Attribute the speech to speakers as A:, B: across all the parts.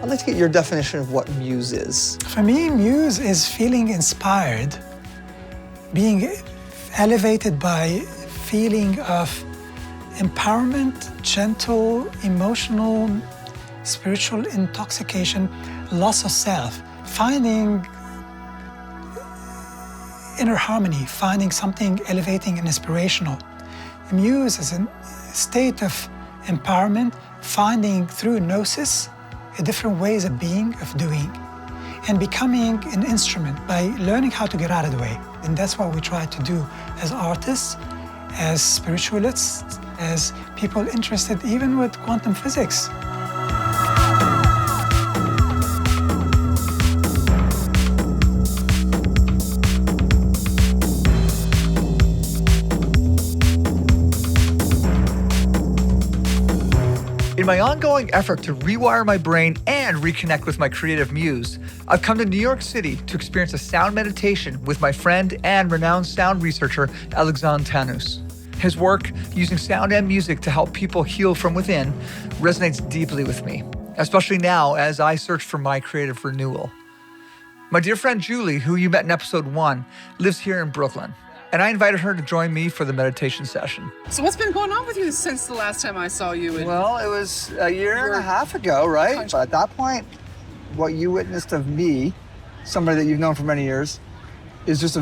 A: I'd like to get your definition of what muse is.
B: For me, muse is feeling inspired, being elevated by feeling of empowerment, gentle, emotional, spiritual intoxication, loss of self, finding inner harmony, finding something elevating and inspirational. A muse is a state of empowerment, finding through gnosis different ways of being, of doing, and becoming an instrument by learning how to get out of the way. And that's what we try to do as artists, as spiritualists, as people interested even with quantum physics.
A: In my ongoing effort to rewire my brain and reconnect with my creative muse, I've come to New York City to experience a sound meditation with my friend and renowned sound researcher, Alexandre Tannous. His work using sound and music to help people heal from within resonates deeply with me, especially now as I search for my creative renewal. My dear friend Julie, who you met in episode 1, lives here in Brooklyn, and I invited her to join me for the meditation session.
C: So what's been going on with you since the last time I saw you?
A: Well, it was a year and a half ago, right? But at that point, what you witnessed of me, somebody that you've known for many years, is just I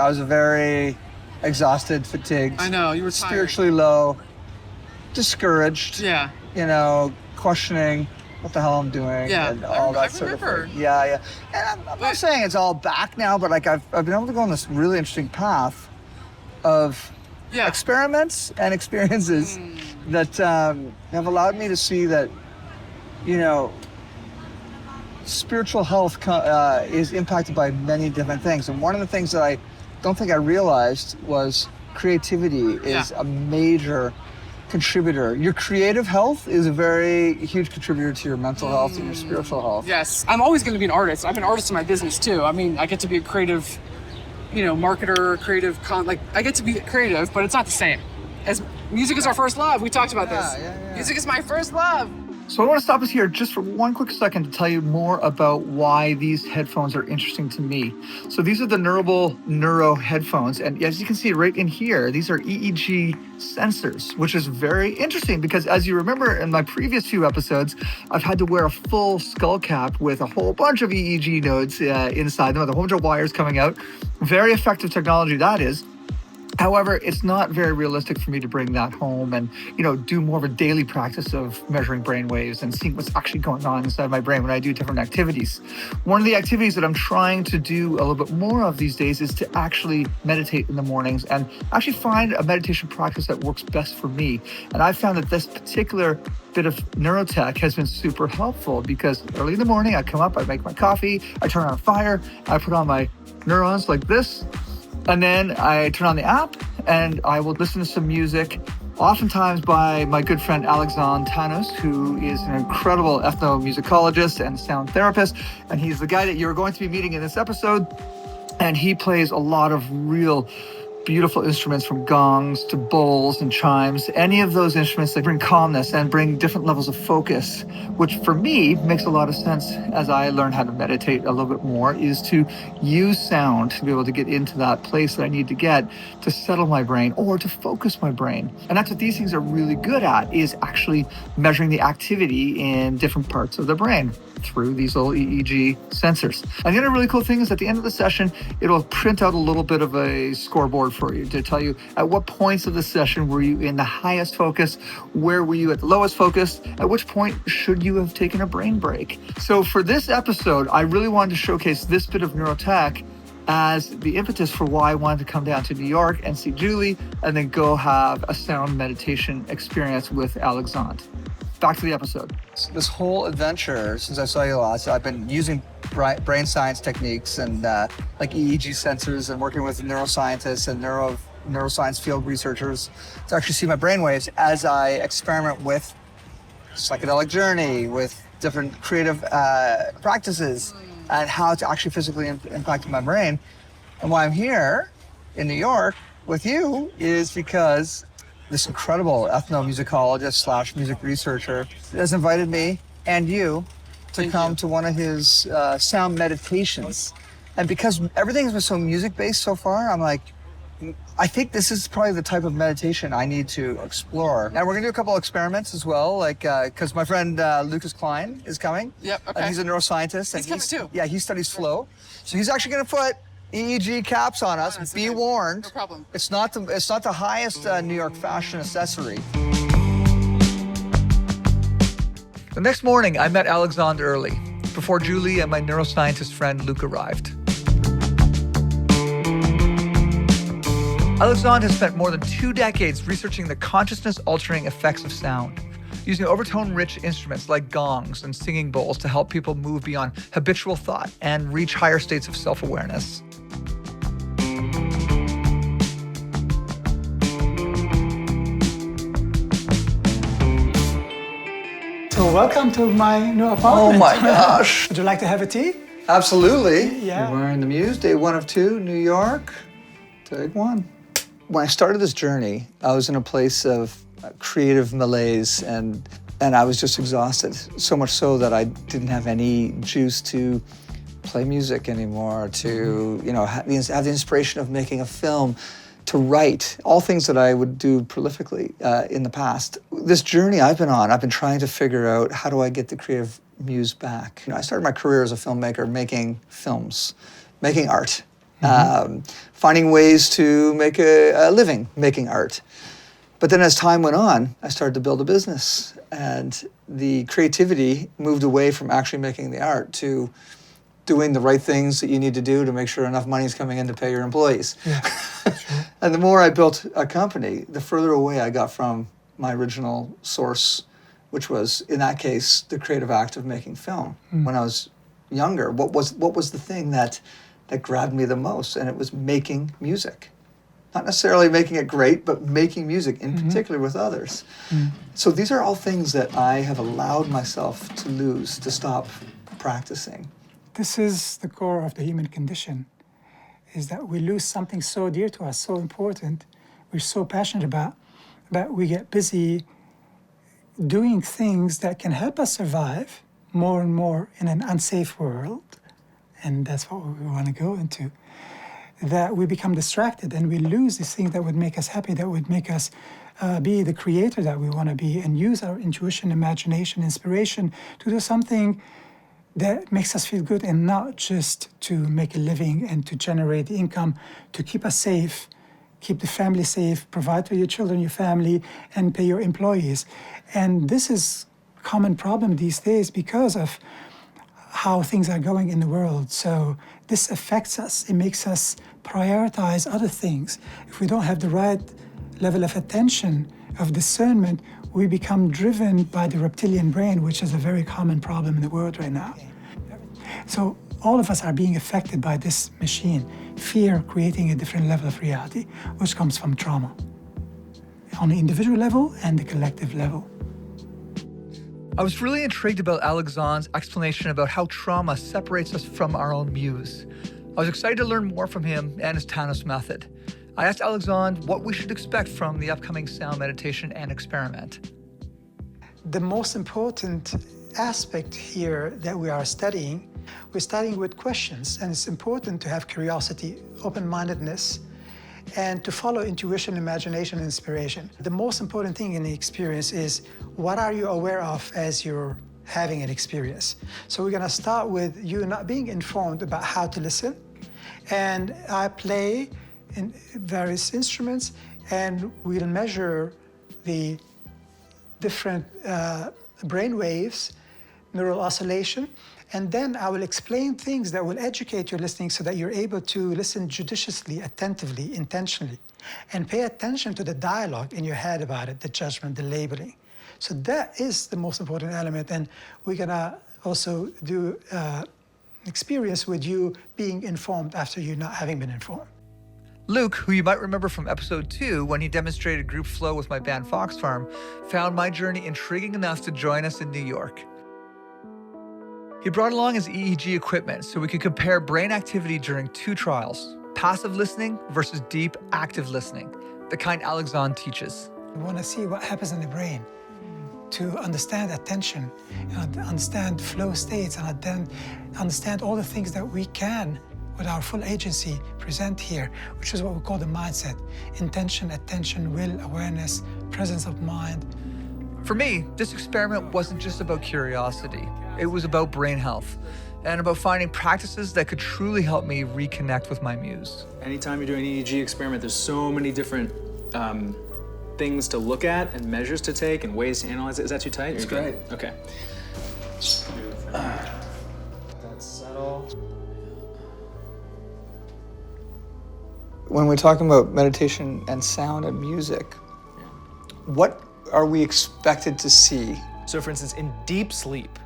A: was a very exhausted, fatigued.
C: I know, you were tired.
A: Spiritually low, discouraged.
C: Yeah.
A: You know, questioning what the hell I'm doing,
C: yeah,
A: and all that sort of thing. Yeah. And I'm not saying it's all back now, but like I've been able to go on this really interesting path of experiments and experiences that have allowed me to see that, you know, spiritual health is impacted by many different things. And one of the things that I don't think I realized was creativity is a major contributor. Your creative health is a very huge contributor to your mental health and your spiritual health.
C: Yes, I'm always going to be an artist. I'm an artist in my business too. I mean, I get to be a creative, you know, marketer, I get to be creative, but it's not the same. As music is our first love. We talked about this. Music is my first love.
A: So I want to stop us here just for one quick second to tell you more about why these headphones are interesting to me. So these are the Neuro headphones. And as you can see right in here, these are EEG sensors, which is very interesting because as you remember in my previous few episodes, I've had to wear a full skull cap with a whole bunch of EEG nodes inside them, with a whole bunch of wires coming out. Very effective technology that is. However, it's not very realistic for me to bring that home and, you know, do more of a daily practice of measuring brain waves and seeing what's actually going on inside my brain when I do different activities. One of the activities that I'm trying to do a little bit more of these days is to actually meditate in the mornings and actually find a meditation practice that works best for me. And I found that this particular bit of neurotech has been super helpful because early in the morning, I come up, I make my coffee, I turn on a fire, I put on my neurons like this, and then I turn on the app and I will listen to some music, oftentimes by my good friend Alexandre Tannous, who is an incredible ethnomusicologist and sound therapist. And he's the guy that you're going to be meeting in this episode. And he plays a lot of real beautiful instruments, from gongs to bowls and chimes. Any of those instruments that bring calmness and bring different levels of focus, which for me makes a lot of sense as I learn how to meditate a little bit more, is to use sound to be able to get into that place that I need to get to settle my brain or to focus my brain. And that's what these things are really good at, is actually measuring the activity in different parts of the brain through these little EEG sensors. And the other really cool thing is at the end of the session, it'll print out a little bit of a scoreboard for you to tell you at what points of the session were you in the highest focus, where were you at the lowest focus, at which point should you have taken a brain break. So for this episode, I really wanted to showcase this bit of neurotech as the impetus for why I wanted to come down to New York and see Julie and then go have a sound meditation experience with Alexandre. Back to the episode. This whole adventure, since I saw you last, I've been using brain science techniques and like EEG sensors and working with neuroscientists and neuroscience field researchers to actually see my brainwaves as I experiment with psychedelic journey, with different creative practices and how to actually physically impact my brain. And why I'm here in New York with you is because this incredible ethnomusicologist / music researcher has invited me and you to come to one of his sound meditations. And because everything's been so music-based so far, I'm like, I think this is probably the type of meditation I need to explore. And we're gonna do a couple experiments as well, like, because my friend Luc Klein is coming.
C: Yep, okay.
A: He's a neuroscientist. And
C: He's coming too.
A: Yeah, he studies flow. So he's actually gonna put EEG caps on us. Be warned.
C: No problem.
A: It's not the highest New York fashion accessory. The next morning, I met Alexandre early, before Julie and my neuroscientist friend Luc arrived. Alexandre has spent more than 2 decades researching the consciousness-altering effects of sound, using overtone-rich instruments like gongs and singing bowls to help people move beyond habitual thought and reach higher states of self-awareness.
B: So welcome to my new apartment.
A: Oh my gosh.
B: Would you like to have a tea?
A: Absolutely.
B: Yeah.
A: Rewiring the Muse, day 1 of 2, New York. Take 1. When I started this journey, I was in a place of creative malaise and I was just exhausted. So much so that I didn't have any juice to play music anymore, to have the inspiration of making a film, to write, all things that I would do prolifically in the past. This journey I've been on, I've been trying to figure out, how do I get the creative muse back? I started my career as a filmmaker making films, making art. Finding ways to make a living making art. But then as time went on, I started to build a business, and the creativity moved away from actually making the art to doing the right things that you need to do to make sure enough money is coming in to pay your employees.
B: Yeah, sure.
A: And the more I built a company, the further away I got from my original source, which was, in that case, the creative act of making film. When I was younger, what was the thing that grabbed me the most? And it was making music. Not necessarily making it great, but making music, in particular with others. So these are all things that I have allowed myself to lose, to stop practicing.
B: This is the core of the human condition, is that we lose something so dear to us, so important, we're so passionate about, that we get busy doing things that can help us survive more and more in an unsafe world. And that's what we want to go into, that we become distracted and we lose these things that would make us happy, that would make us be the creator that we want to be, and use our intuition, imagination, inspiration to do something that makes us feel good, and not just to make a living and to generate income, to keep us safe, keep the family safe, provide for your children, your family, and pay your employees. And this is a common problem these days because of how things are going in the world. So this affects us. It makes us prioritize other things. If we don't have the right level of attention, of discernment, we become driven by the reptilian brain, which is a very common problem in the world right now. So all of us are being affected by this machine, fear creating a different level of reality, which comes from trauma, on the individual level and the collective level.
A: I was really intrigued about Alexandre's explanation about how trauma separates us from our own muse. I was excited to learn more from him and his Tannous method. I asked Alexandre what we should expect from the upcoming sound meditation and experiment.
B: The most important aspect here that we're studying with questions, and it's important to have curiosity, open-mindedness, and to follow intuition, imagination, and inspiration. The most important thing in the experience is, what are you aware of as you're having an experience? So we're gonna start with you not being informed about how to listen, and I play in various instruments, and we'll measure the different brain waves, neural oscillation, and then I will explain things that will educate your listening so that you're able to listen judiciously, attentively, intentionally, and pay attention to the dialogue in your head about it, the judgment, the labeling. So that is the most important element, and we're gonna also do experience with you being informed after you not having been informed.
A: Luc, who you might remember from episode 2 when he demonstrated group flow with my band Fox Farm, found my journey intriguing enough to join us in New York. He brought along his EEG equipment so we could compare brain activity during 2 trials, passive listening versus deep, active listening, the kind Alexandre teaches.
B: We want to see what happens in the brain to understand attention, understand flow states, and then understand all the things that we can, with our full agency, present here, which is what we call the mindset: intention, attention, will, awareness, presence of mind.
A: For me, this experiment wasn't just about curiosity. It was about brain health and about finding practices that could truly help me reconnect with my muse.
D: Anytime you're doing an EEG experiment, there's so many different things to look at and measures to take and ways to analyze it. Is that too tight?
A: It's great.
D: Okay. That's subtle.
A: When we're talking about meditation and sound and music, what are we expected to see?
D: So for instance, in deep sleep,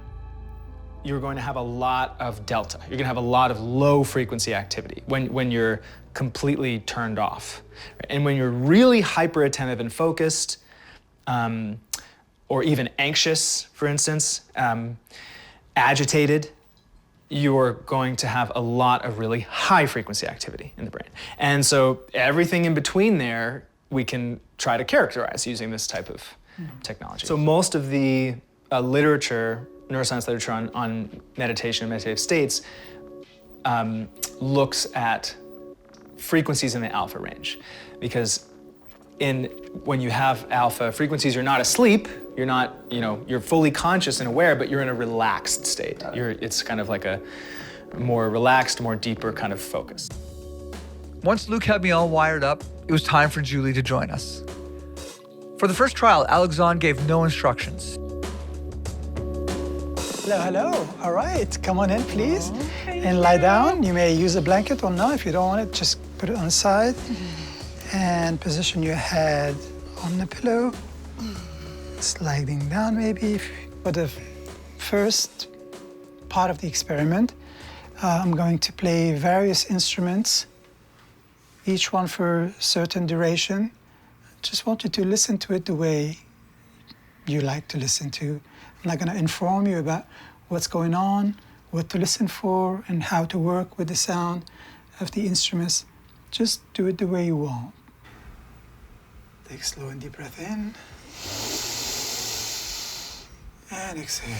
D: you're going to have a lot of delta. You're going to have a lot of low frequency activity when you're completely turned off. And when you're really hyper attentive and focused, or even anxious, for instance, agitated, you're going to have a lot of really high frequency activity in the brain. And so everything in between there, we can try to characterize using this type of technology. So most of the literature, neuroscience literature on meditation and meditative states looks at frequencies in the alpha range, because when you have alpha frequencies, you're not asleep, you're not, you're fully conscious and aware, but you're in a relaxed state. It's kind of like a more relaxed, more deeper kind of focus.
A: Once Luc had me all wired up, it was time for Julie to join us. For the first trial, Alexandre gave no instructions.
B: Hello, hello. All right, come on in, please. And lie down. You may use a blanket or not. If you don't want it, just put it on the side. And position your head on the pillow. Sliding down, maybe. For the first part of the experiment, I'm going to play various instruments, each one for a certain duration. Just want you to listen to it the way you like to listen to. I'm not going to inform you about what's going on, what to listen for, and how to work with the sound of the instruments. Just do it the way you want. Take a slow and deep breath in. And exhale.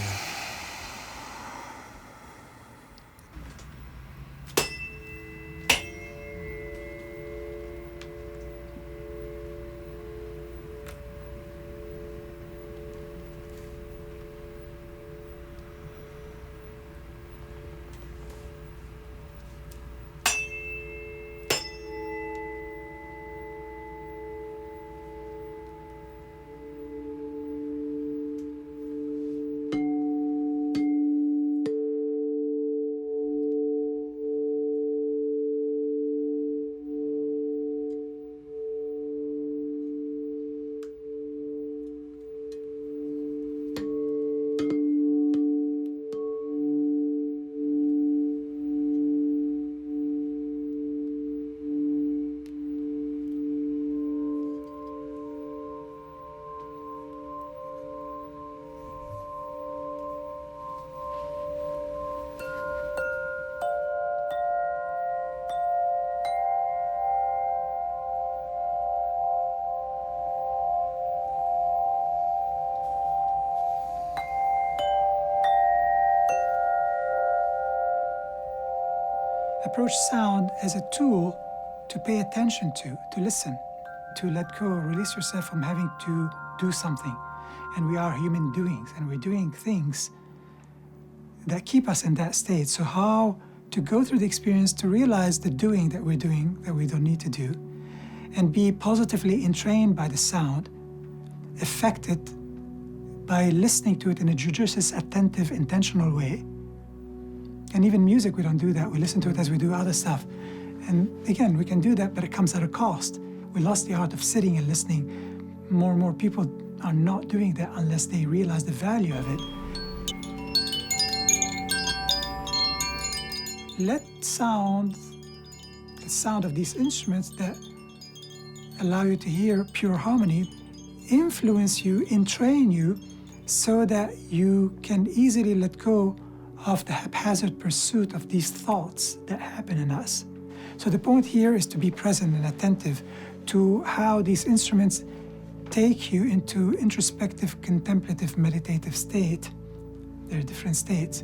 B: Approach sound as a tool to pay attention to listen, to let go, release yourself from having to do something. And we are human doings, and we're doing things that keep us in that state. So how to go through the experience to realize the doing that we're doing that we don't need to do, and be positively entrained by the sound, affected by listening to it in a judicious, attentive, intentional way. And even music, we don't do that. We listen to it as we do other stuff. And again, we can do that, but it comes at a cost. We lost the art of sitting and listening. More and more people are not doing that unless they realize the value of it. Let the sound of these instruments that allow you to hear pure harmony, influence you, entrain you, so that you can easily let go of the haphazard pursuit of these thoughts that happen in us. So the point here is to be present and attentive to how these instruments take you into introspective, contemplative, meditative state. There are different states.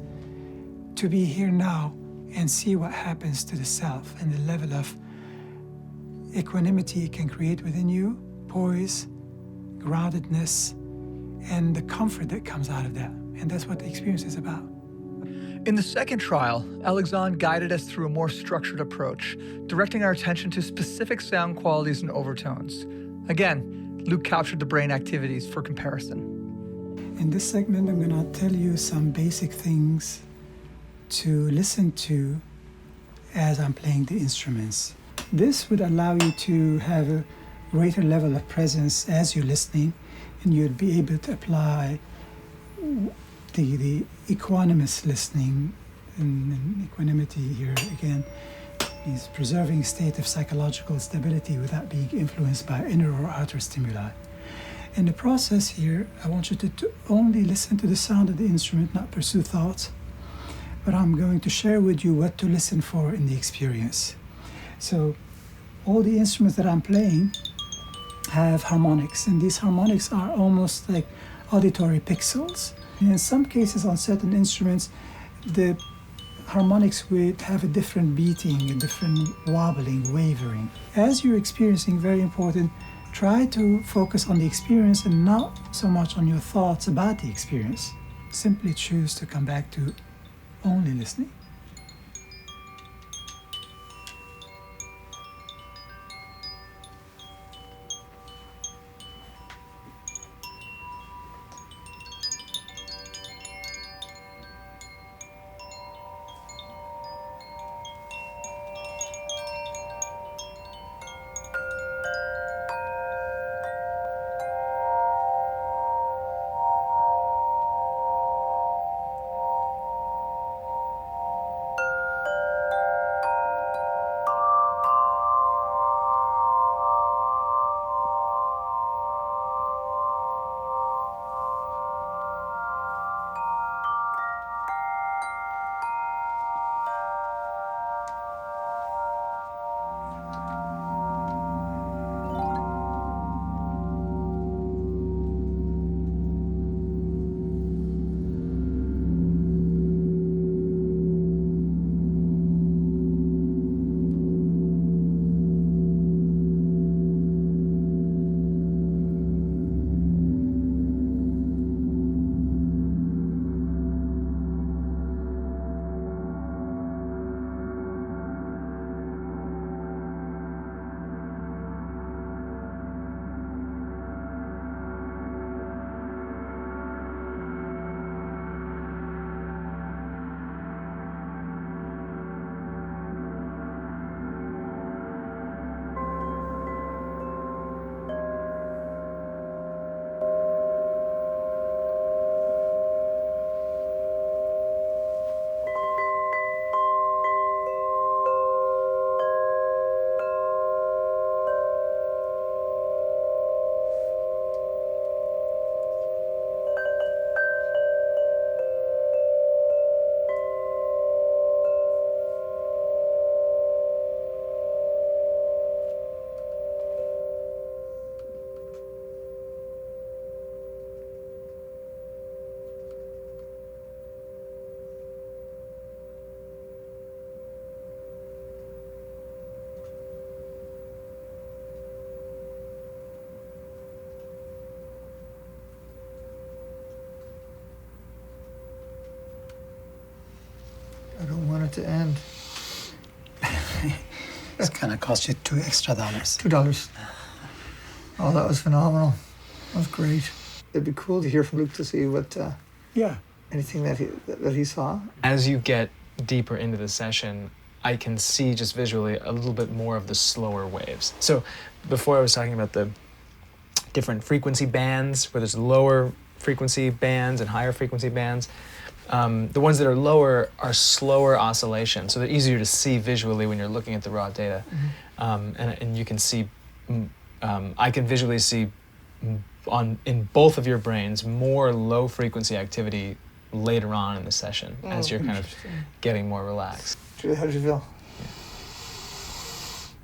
B: To be here now and see what happens to the self and the level of equanimity it can create within you, poise, groundedness, and the comfort that comes out of that. And that's what the experience is about.
A: In the second trial, Alexandre guided us through a more structured approach, directing our attention to specific sound qualities and overtones. Again, Luc captured the brain activities for comparison.
B: In this segment, I'm going to tell you some basic things to listen to as I'm playing the instruments. This would allow you to have a greater level of presence as you're listening, and you'd be able to apply the equanimous listening. And equanimity here again is preserving a state of psychological stability without being influenced by inner or outer stimuli. In the process here, I want you to only listen to the sound of the instrument, not pursue thoughts, but I'm going to share with you what to listen for in the experience. So all the instruments that I'm playing have harmonics, and these harmonics are almost like auditory pixels. And in some cases on certain instruments, the harmonics would have a different beating, a different wobbling, wavering. As you're experiencing, very important, try to focus on the experience and not so much on your thoughts about the experience. Simply choose to come back to only listening.
A: I don't want it to end.
B: It's gonna cost you $2 extra.
A: $2. Oh, that was phenomenal. That was great. It'd be cool to hear from Luc to see what anything that he saw.
D: As you get deeper into the session, I can see just visually a little bit more of the slower waves. So before I was talking about the different frequency bands, where there's lower frequency bands and higher frequency bands. The ones that are lower are slower oscillation, so they're easier to see visually when you're looking at the raw data. And you can see, I can visually see in both of your brains more low frequency activity later on in the session as you're kind of getting more relaxed.
A: Julie, how did you feel?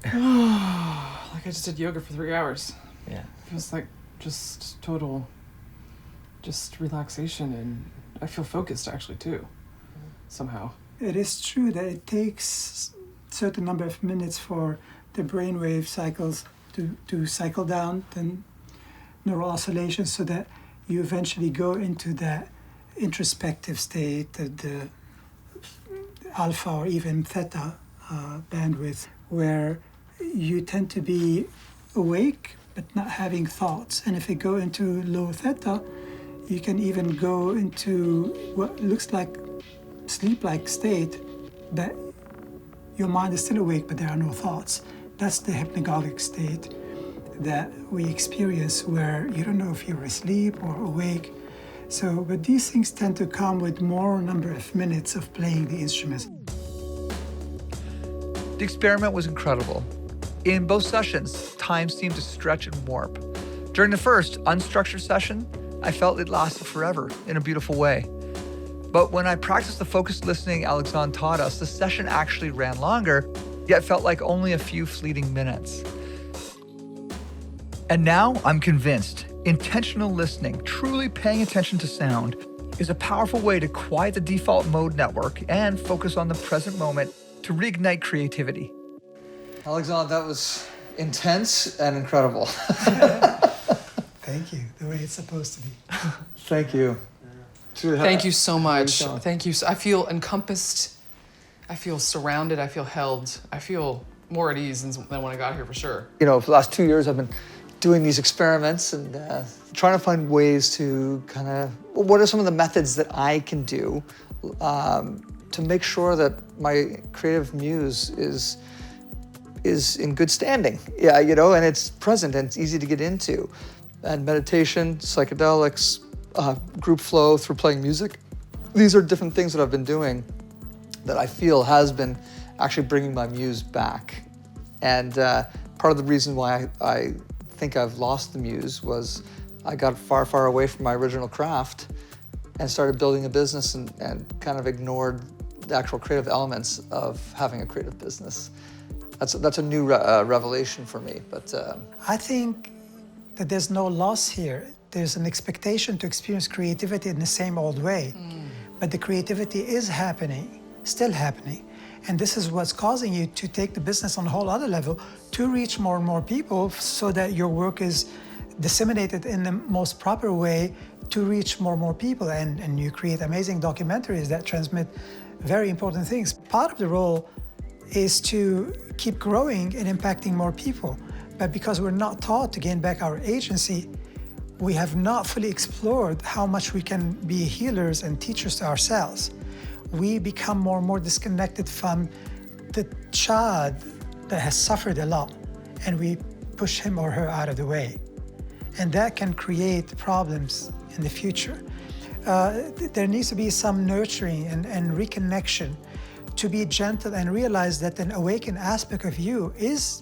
C: Like I just did yoga for 3 hours.
D: Yeah.
C: It feels like just total, just relaxation, and I feel focused actually too, somehow.
B: It is true that it takes a certain number of minutes for the brainwave cycles to cycle down the neural oscillations so that you eventually go into that introspective state, the alpha or even theta bandwidth, where you tend to be awake but not having thoughts. And if you go into low theta, you can even go into what looks like sleep-like state, but your mind is still awake but there are no thoughts. That's the hypnagogic state that we experience, where you don't know if you're asleep or awake. So, but these things tend to come with more number of minutes of playing the instruments.
A: The experiment was incredible. In both sessions, time seemed to stretch and warp. During the first unstructured session, I felt it lasted forever in a beautiful way. But when I practiced the focused listening Alexandre taught us, the session actually ran longer, yet felt like only a few fleeting minutes. And now I'm convinced intentional listening, truly paying attention to sound, is a powerful way to quiet the default mode network and focus on the present moment to reignite creativity. Alexandre, that was intense and incredible.
B: Thank you, the way it's supposed to be.
A: Thank you.
C: Thank you so much. Thank you. I feel encompassed. I feel surrounded. I feel held. I feel more at ease than when I got here, for sure.
A: You know, for the last 2 years, I've been doing these experiments and trying to find ways to kind of, what are some of the methods that I can do to make sure that my creative muse is in good standing. Yeah, you know, and it's present and it's easy to get into. And meditation, psychedelics, group flow through playing music. These are different things that I've been doing that I feel has been actually bringing my muse back. And part of the reason why I think I've lost the muse was I got far, far away from my original craft and started building a business and kind of ignored the actual creative elements of having a creative business. That's a new revelation for me. But
B: I think that there's no loss here. There's an expectation to experience creativity in the same old way. But the creativity is happening, still happening. And this is what's causing you to take the business on a whole other level, to reach more and more people so that your work is disseminated in the most proper way to reach more and more people. And you create amazing documentaries that transmit very important things. Part of the role is to keep growing and impacting more people. But because we're not taught to gain back our agency, we have not fully explored how much we can be healers and teachers to ourselves. We become more and more disconnected from the child that has suffered a lot, and we push him or her out of the way. And that can create problems in the future. There needs to be some nurturing and reconnection to be gentle and realize that an awakened aspect of you is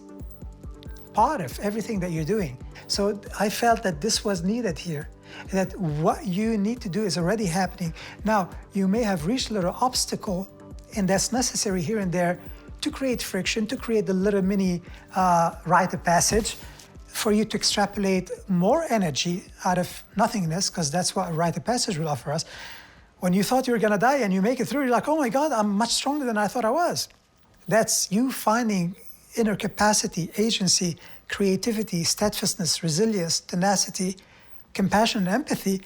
B: part of everything that you're doing. So I felt that this was needed here, that what you need to do is already happening. Now, you may have reached a little obstacle, and that's necessary here and there to create friction, to create the little mini rite of passage for you to extrapolate more energy out of nothingness, because that's what a rite of passage will offer us. When you thought you were gonna die and you make it through, you're like, oh my God, I'm much stronger than I thought I was. That's you finding inner capacity, agency, creativity, steadfastness, resilience, tenacity, compassion, and empathy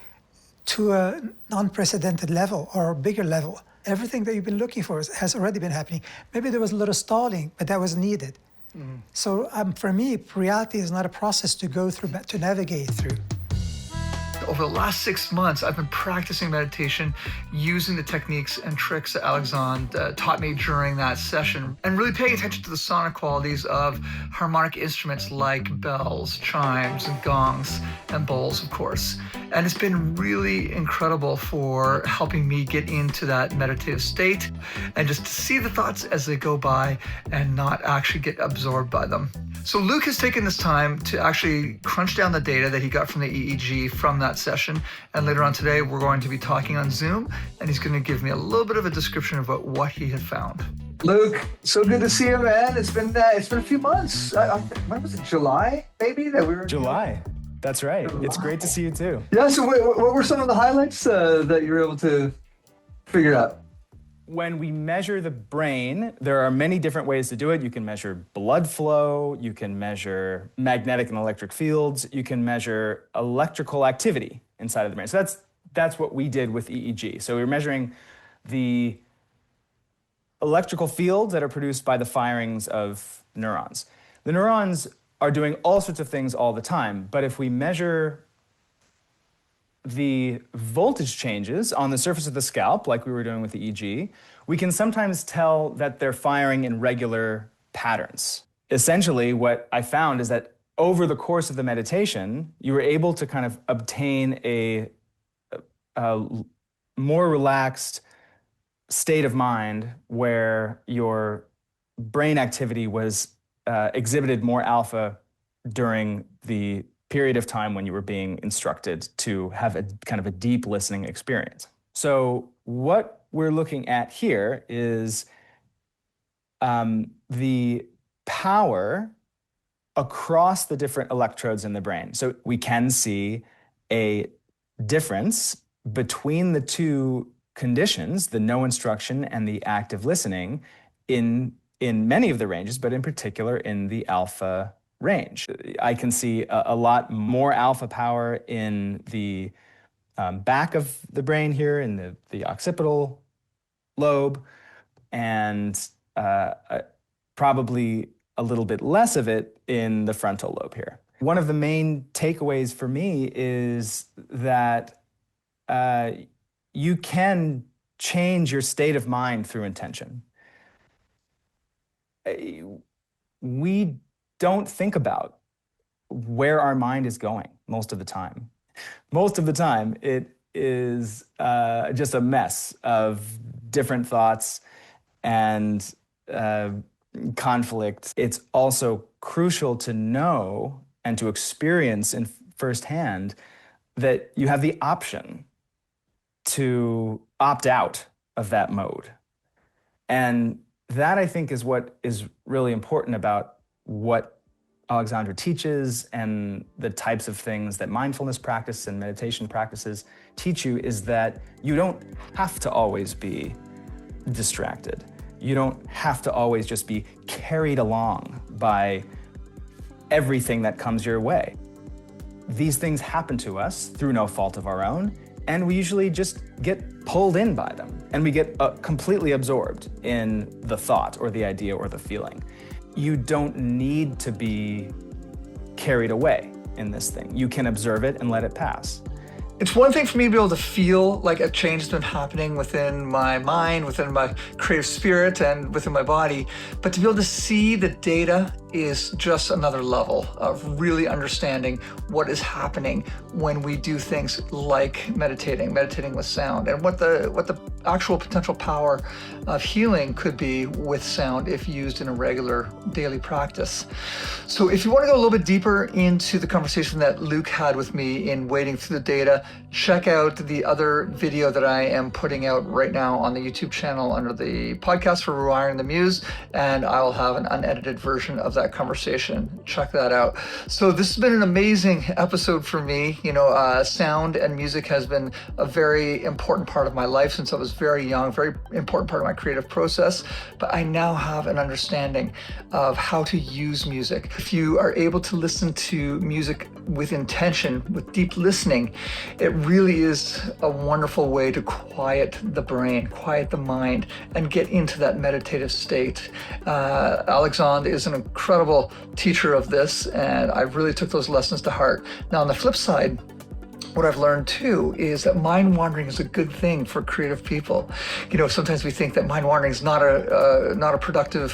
B: to an unprecedented level or a bigger level. Everything that you've been looking for has already been happening. Maybe there was a little stalling, but that was needed. So for me, reality is not a process to go through, but to navigate through.
A: Over the last 6 months, I've been practicing meditation using the techniques and tricks that Alexandre taught me during that session, and really paying attention to the sonic qualities of harmonic instruments like bells, chimes, and gongs, and bowls, of course. And it's been really incredible for helping me get into that meditative state and just to see the thoughts as they go by and not actually get absorbed by them. So Luc has taken this time to actually crunch down the data that he got from the EEG from that session. And later on today, we're going to be talking on Zoom, and he's going to give me a little bit of a description of what he had found. Luc, so good to see you, man. It's been a few months. When was it? July, maybe that we were.
E: July.
D: That's right. It's great to see you too.
A: Yeah, so what were some of the highlights that you were able to figure out?
D: When we measure the brain, there are many different ways to do it. You can measure blood flow, you can measure magnetic and electric fields, you can measure electrical activity inside of the brain. So that's what we did with EEG. So we were measuring the electrical fields that are produced by the firings of neurons. The neurons are doing all sorts of things all the time, but if we measure the voltage changes on the surface of the scalp, like we were doing with the EEG, we can sometimes tell that they're firing in regular patterns. Essentially, what I found is that over the course of the meditation, you were able to kind of obtain a more relaxed state of mind where your brain activity was exhibited more alpha during the period of time when you were being instructed to have a kind of a deep listening experience. So what we're looking at here is the power across the different electrodes in the brain. So we can see a difference between the two conditions, the no instruction and the active listening, in many of the ranges, but in particular in the alpha range. I can see a lot more alpha power in the back of the brain here, in the occipital lobe, and probably a little bit less of it in the frontal lobe here. One of the main takeaways for me is that you can change your state of mind through intention. We don't think about where our mind is going most of the time. Most of the time, it is just a mess of different thoughts and conflict. It's also crucial to know and to experience in firsthand that you have the option to opt out of that mode. And that, I think, is what is really important about what Alexandre teaches and the types of things that mindfulness practice and meditation practices teach you, is that you don't have to always be distracted. You don't have to always just be carried along by everything that comes your way. These things happen to us through no fault of our own, and we usually just get pulled in by them, and we get completely absorbed in the thought or the idea or the feeling. You don't need to be carried away in this thing. You can observe it and let it pass.
A: It's one thing for me to be able to feel like a change has been happening within my mind, within my creative spirit, and within my body, but to be able to see the data is just another level of really understanding what is happening when we do things like meditating with sound, and what the actual potential power of healing could be with sound if used in a regular daily practice. So if you want to go a little bit deeper into the conversation that Luc had with me in wading through the data, check out the other video that I am putting out right now on the YouTube channel under the podcast for Rewiring the Muse, and I will have an unedited version of that conversation. Check that out. So this has been an amazing episode for me. Sound and music has been a very important part of my life since I was very young, very important part of my creative process, but I now have an understanding of how to use music. If you are able to listen to music with intention, with deep listening, it really is a wonderful way to quiet the brain, quiet the mind, and get into that meditative state. Alexandre is an incredible teacher of this, and I really took those lessons to heart. Now, on the flip side, what I've learned too is that mind wandering is a good thing for creative people. Sometimes we think that mind wandering is not a productive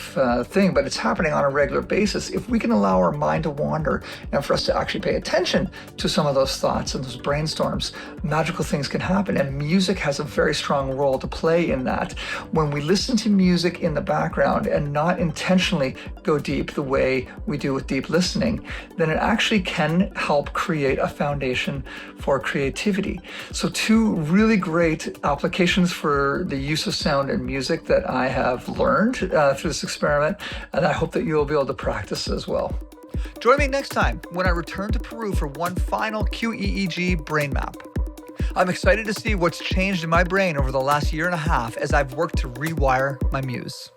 A: thing, but it's happening on a regular basis. If we can allow our mind to wander and for us to actually pay attention to some of those thoughts and those brainstorms, magical things can happen. And music has a very strong role to play in that. When we listen to music in the background and not intentionally go deep the way we do with deep listening, then it actually can help create a foundation for creativity. So two really great applications for the use of sound and music that I have learned through this experiment, and I hope that you'll be able to practice as well. Join me next time when I return to Peru for one final QEEG brain map. I'm excited to see what's changed in my brain over the last year and a half as I've worked to rewire my muse.